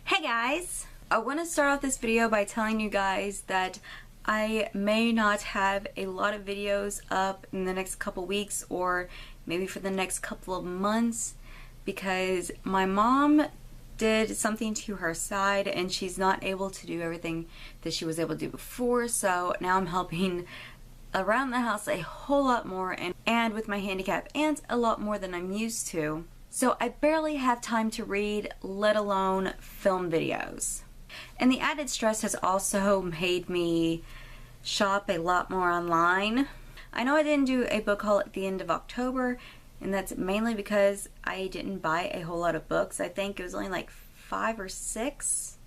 Hey guys! I want to start off this video by telling you guys that I may not have a lot of videos up in the next couple weeks or maybe for the next couple of months because my mom did something to her side and she's not able to do everything that she was able to do before, so now I'm helping around the house a whole lot more and with my handicap and a lot more than I'm used to. So I barely have time to read, let alone film videos. And the added stress has also made me shop a lot more online. I know I didn't do a book haul at the end of October, and that's mainly because I didn't buy a whole lot of books. I think it was only like 5 or 6.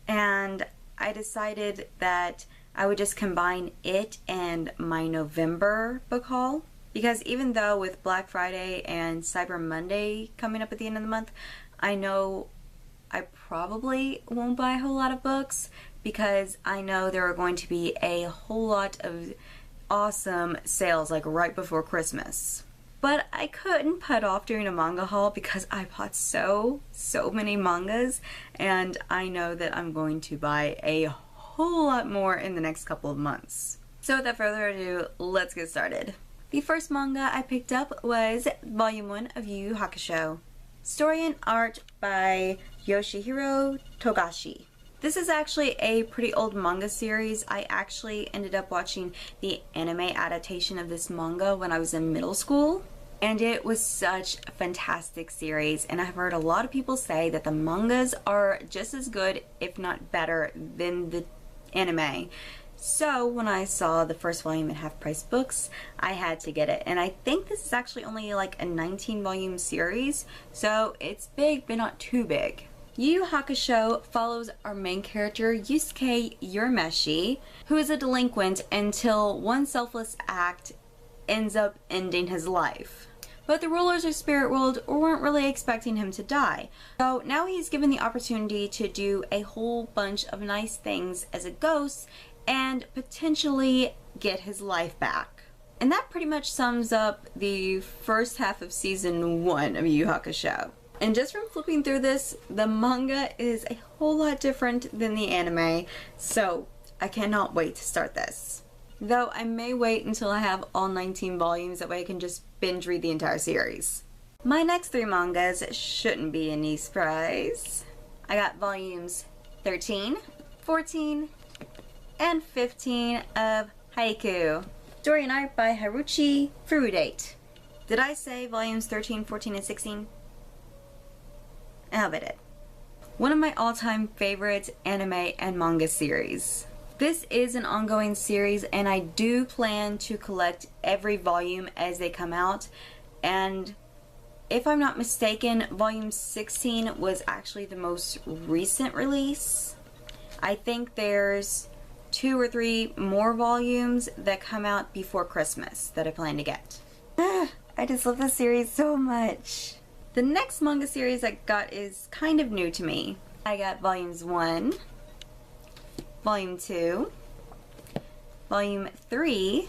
And I decided that I would just combine it and my November book haul. Because even though with Black Friday and Cyber Monday coming up at the end of the month, I know I probably won't buy a whole lot of books because I know there are going to be a whole lot of awesome sales like right before Christmas. But I couldn't put off doing a manga haul because I bought so many mangas, and I know that I'm going to buy a whole lot more in the next couple of months. So without further ado, let's get started. The first manga I picked up was Volume 1 of Yu Yu Hakusho. Story and art by Yoshihiro Togashi. This is actually a pretty old manga series. I actually ended up watching the anime adaptation of this manga when I was in middle school. And it was such a fantastic series. And I've heard a lot of people say that the mangas are just as good, if not better, than the anime. So when I saw the first volume at Half Price Books, I had to get it. And I think this is actually only like a 19-volume series, so it's big but not too big. Yu Yu Hakusho follows our main character Yusuke Urameshi, who is a delinquent until one selfless act ends up ending his life. But the rulers of Spirit World weren't really expecting him to die. So now he's given the opportunity to do a whole bunch of nice things as a ghost and potentially get his life back. And that pretty much sums up the first half of season 1 of Yu Yu Hakusho. And just from flipping through this, the manga is a whole lot different than the anime, so I cannot wait to start this. Though I may wait until I have all 19 volumes, that way I can just binge read the entire series. My next 3 mangas shouldn't be any surprise. I got volumes 13, 14, and 15 of Haiku Dori and I by Haruchi Furudate. Did I say volumes 13, 14, and 16? I hope I did. One of my all-time favorite anime and manga series. This is an ongoing series and I do plan to collect every volume as they come out, and if I'm not mistaken, volume 16 was actually the most recent release. I think there's 2 or 3 more volumes that come out before Christmas that I plan to get. I just love this series so much. The next manga series I got is kind of new to me. I got volumes 1, volume 2, volume 3,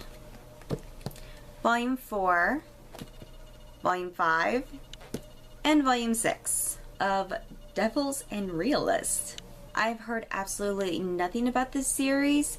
volume 4, volume 5, and volume 6 of Devils and Realists. I've heard absolutely nothing about this series,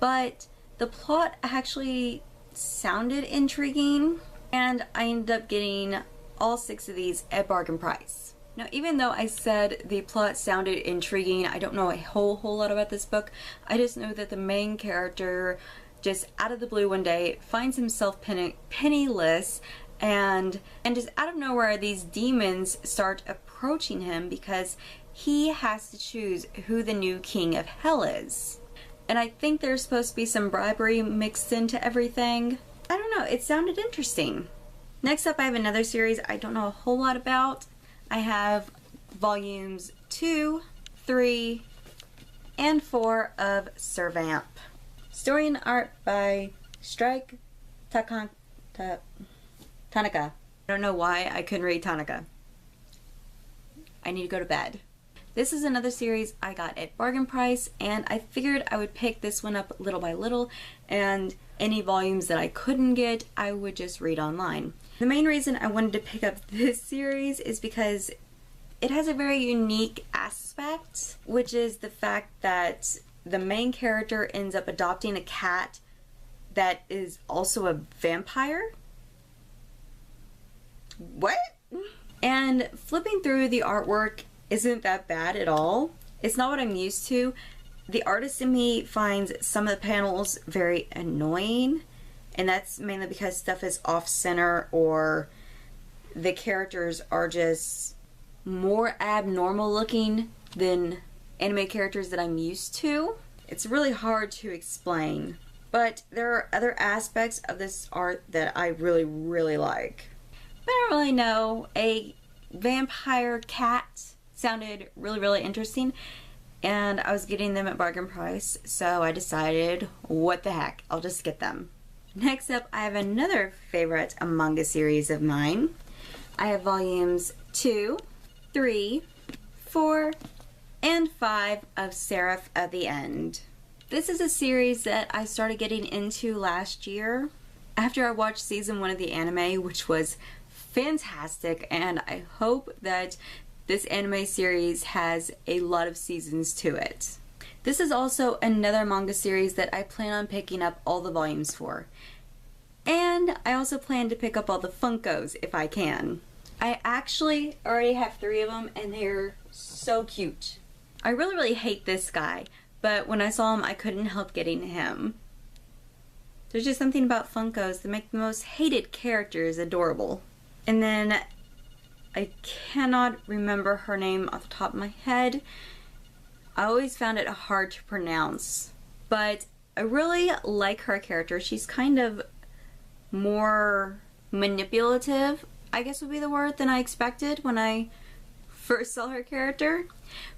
but the plot actually sounded intriguing, and I ended up getting all 6 of these at bargain price. Now, even though I said the plot sounded intriguing, I don't know a whole lot about this book. I just know that the main character, just out of the blue one day, finds himself penniless, and just out of nowhere, these demons start approaching him because he has to choose who the new king of hell is. And I think there's supposed to be some bribery mixed into everything. I don't know, it sounded interesting. Next up, I have another series I don't know a whole lot about. I have volumes 2, 3, and 4 of Seraph. Story and art by Strike Tanaka. I don't know why I couldn't read Tanaka. I need to go to bed. This is another series I got at bargain price, and I figured I would pick this one up little by little, and any volumes that I couldn't get, I would just read online. The main reason I wanted to pick up this series is because it has a very unique aspect, which is the fact that the main character ends up adopting a cat that is also a vampire. What? And flipping through the artwork isn't that bad at all. It's not what I'm used to. The artist in me finds some of the panels very annoying, and that's mainly because stuff is off-center or the characters are just more abnormal looking than anime characters that I'm used to. It's really hard to explain, but there are other aspects of this art that I really, really like. But I don't really know. A vampire cat sounded really, really interesting, and I was getting them at bargain price, so I decided, what the heck, I'll just get them. Next up, I have another favorite manga series of mine. I have volumes 2, 3, 4, and 5 of Seraph of the End. This is a series that I started getting into last year after I watched season 1 of the anime, which was fantastic, and I hope that this anime series has a lot of seasons to it. This is also another manga series that I plan on picking up all the volumes for. And I also plan to pick up all the Funkos if I can. I actually already have 3 of them, and they're so cute. I really, really hate this guy, but when I saw him, I couldn't help getting him. There's just something about Funkos that make the most hated characters adorable. And then, I cannot remember her name off the top of my head. I always found it hard to pronounce, but I really like her character. She's kind of more manipulative, I guess would be the word, than I expected when I first saw her character.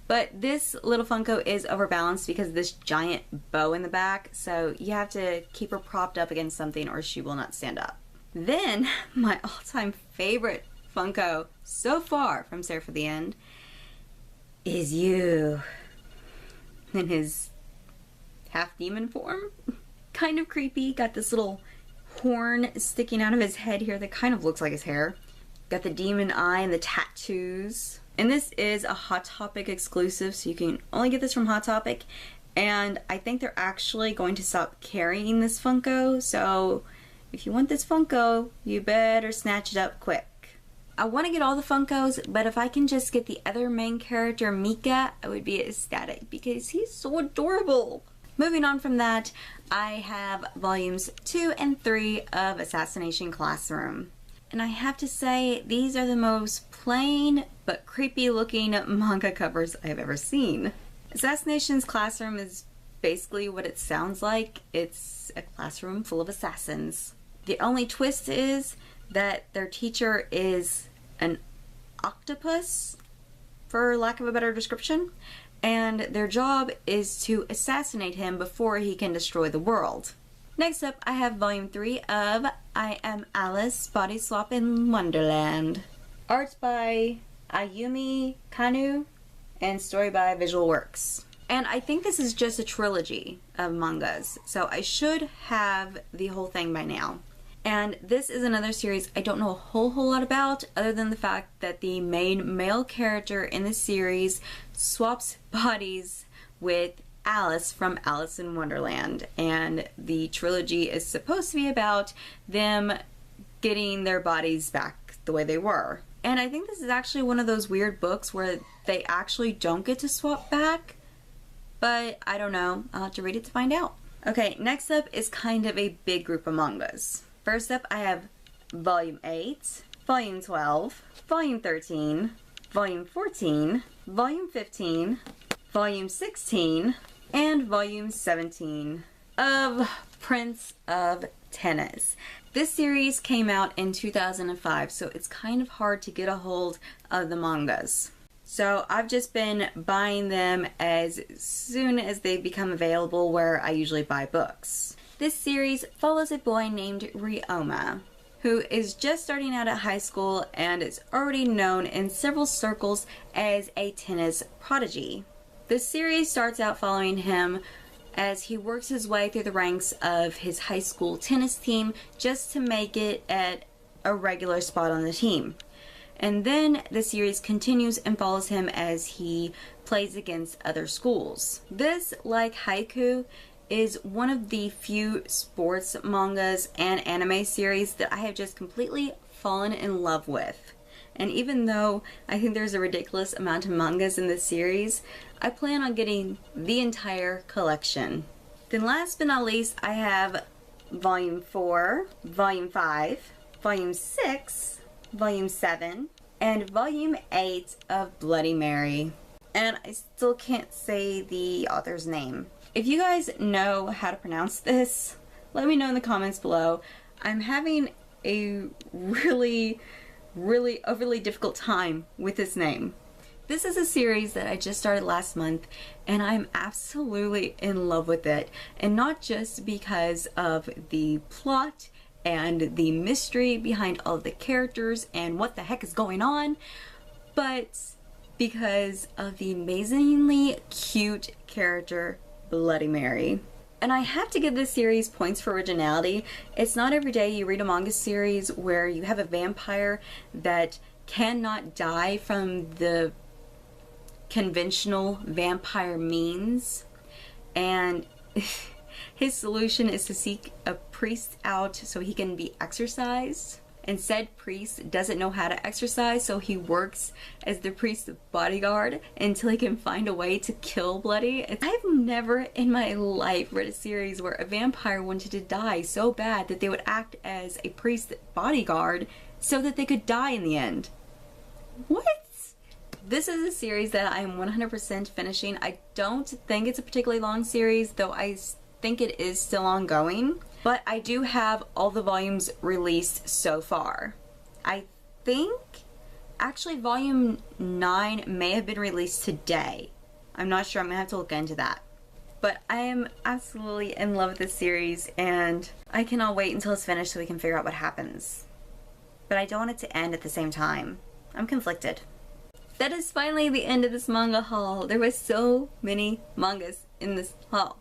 But this little Funko is overbalanced because of this giant bow in the back, so you have to keep her propped up against something or she will not stand up. Then, my all-time favorite Funko so far from Seraph of the End is you in his half-demon form. Kind of creepy, got this little horn sticking out of his head here that kind of looks like his hair. Got the demon eye and the tattoos. And this is a Hot Topic exclusive, so you can only get this from Hot Topic. And I think they're actually going to stop carrying this Funko, so if you want this Funko, you better snatch it up quick. I want to get all the Funkos, but if I can just get the other main character, Mika, I would be ecstatic because he's so adorable. Moving on from that, I have volumes 2 and 3 of Assassination Classroom. And I have to say, these are the most plain but creepy looking manga covers I've ever seen. Assassination's Classroom is basically what it sounds like. It's a classroom full of assassins. The only twist is that their teacher is an octopus, for lack of a better description, and their job is to assassinate him before he can destroy the world. Next up, I have volume 3 of I Am Alice, Body Swap in Wonderland. Art by Ayumi Kanu and story by Visual Works. And I think this is just a trilogy of mangas, so I should have the whole thing by now. And this is another series I don't know a whole lot about, other than the fact that the main male character in the series swaps bodies with Alice from Alice in Wonderland. And the trilogy is supposed to be about them getting their bodies back the way they were. And I think this is actually one of those weird books where they actually don't get to swap back. But I don't know. I'll have to read it to find out. Okay, next up is kind of a big group of mangas. First up, I have Volume 8, Volume 12, Volume 13, Volume 14, Volume 15, Volume 16, and Volume 17 of Prince of Tennis. This series came out in 2005, so it's kind of hard to get a hold of the mangas. So I've just been buying them as soon as they become available where I usually buy books. This series follows a boy named Ryoma, who is just starting out at high school and is already known in several circles as a tennis prodigy. The series starts out following him as he works his way through the ranks of his high school tennis team just to make it at a regular spot on the team. And then the series continues and follows him as he plays against other schools. This, like Haiku, is one of the few sports mangas and anime series that I have just completely fallen in love with. And even though I think there's a ridiculous amount of mangas in this series, I plan on getting the entire collection. Then last but not least, I have Volume 4, Volume 5, Volume 6, Volume 7, and Volume 8 of Bloody Mary. And I still can't say the author's name. If you guys know how to pronounce this, let me know in the comments below. I'm having a really overly difficult time with this name. This is a series that I just started last month, and I'm absolutely in love with it. And not just because of the plot and the mystery behind all of the characters and what the heck is going on, but because of the amazingly cute character Bloody Mary. And I have to give this series points for originality. It's not every day you read a manga series where you have a vampire that cannot die from the conventional vampire means, and his solution is to seek a priest out so he can be exorcised. And said priest doesn't know how to exorcise, so he works as the priest's bodyguard until he can find a way to kill Bloody. I've never in my life read a series where a vampire wanted to die so bad that they would act as a priest's bodyguard so that they could die in the end. What? This is a series that I'm 100% finishing. I don't think it's a particularly long series, though I think it is still ongoing. But I do have all the volumes released so far. I think actually volume 9 may have been released today. I'm not sure, I'm gonna have to look into that. But I am absolutely in love with this series, and I cannot wait until it's finished so we can figure out what happens. But I don't want it to end at the same time. I'm conflicted. That is finally the end of this manga haul. There was so many mangas in this haul.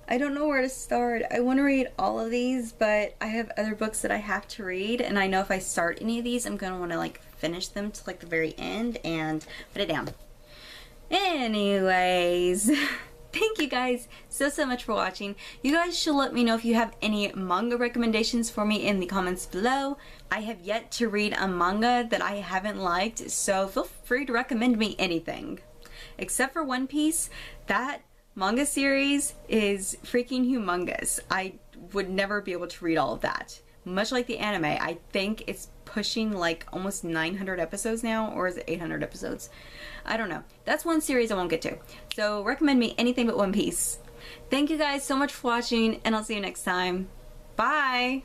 I don't know where to start. I want to read all of these, but I have other books that I have to read, and I know if I start any of these, I'm going to want to like finish them to like the very end and put it down. Anyways, thank you guys so much for watching. You guys should let me know if you have any manga recommendations for me in the comments below. I have yet to read a manga that I haven't liked, so feel free to recommend me anything. Except for One Piece, that manga series is freaking humongous. I would never be able to read all of that. Much like the anime, I think it's pushing like almost 900 episodes now, or is it 800 episodes? I don't know. That's one series I won't get to. So recommend me anything but One Piece. Thank you guys so much for watching, and I'll see you next time. Bye!